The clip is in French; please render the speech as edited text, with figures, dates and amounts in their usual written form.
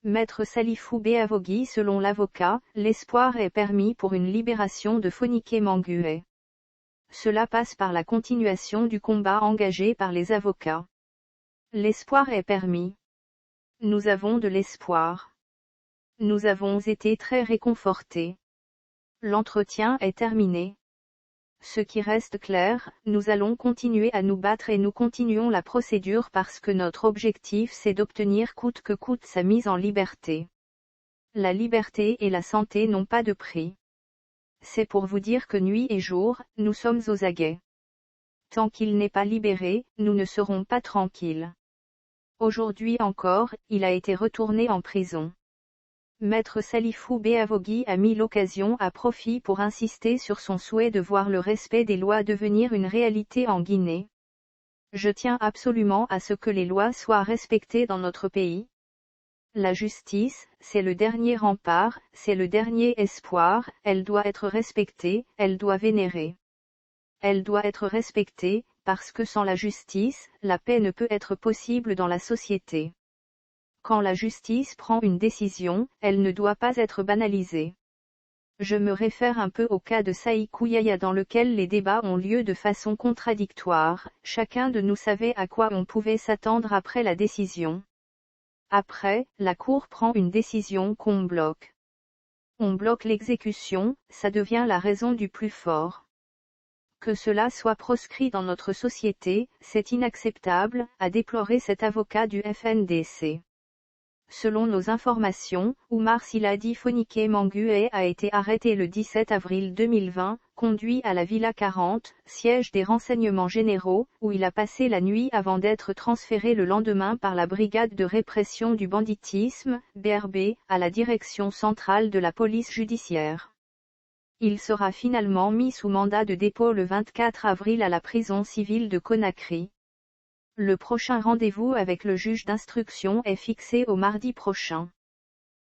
Maître Salifou Beavogui. Selon l'avocat, l'espoir est permis pour une libération de Phonique Mangué. Cela passe par la continuation du combat engagé par les avocats. L'espoir est permis. Nous avons de l'espoir. Nous avons été très réconfortés. L'entretien est terminé. Ce qui reste clair, nous allons continuer à nous battre et nous continuons la procédure parce que notre objectif c'est d'obtenir coûte que coûte sa mise en liberté. La liberté et la santé n'ont pas de prix. C'est pour vous dire que nuit et jour, nous sommes aux aguets. Tant qu'il n'est pas libéré, nous ne serons pas tranquilles. Aujourd'hui encore, il a été retourné en prison. Maître Salifou Beavogui a mis l'occasion à profit pour insister sur son souhait de voir le respect des lois devenir une réalité en Guinée. Je tiens absolument à ce que les lois soient respectées dans notre pays. La justice, c'est le dernier rempart, c'est le dernier espoir, elle doit être respectée, elle doit vénérer. Elle doit être respectée, parce que sans la justice, la paix ne peut être possible dans la société. Quand la justice prend une décision, elle ne doit pas être banalisée. Je me réfère un peu au cas de Sékou Yaya dans lequel les débats ont lieu de façon contradictoire, chacun de nous savait à quoi on pouvait s'attendre après la décision. Après, la Cour prend une décision qu'on bloque. On bloque l'exécution, ça devient la raison du plus fort. Que cela soit proscrit dans notre société, c'est inacceptable, a déploré cet avocat du FNDC. Selon nos informations, Oumar Siladi Phonique Mangué a été arrêté le 17 avril 2020, conduit à la Villa 40, siège des renseignements généraux, où il a passé la nuit avant d'être transféré le lendemain par la Brigade de répression du banditisme, BRB, à la direction centrale de la police judiciaire. Il sera finalement mis sous mandat de dépôt le 24 avril à la prison civile de Conakry. Le prochain rendez-vous avec le juge d'instruction est fixé au mardi prochain.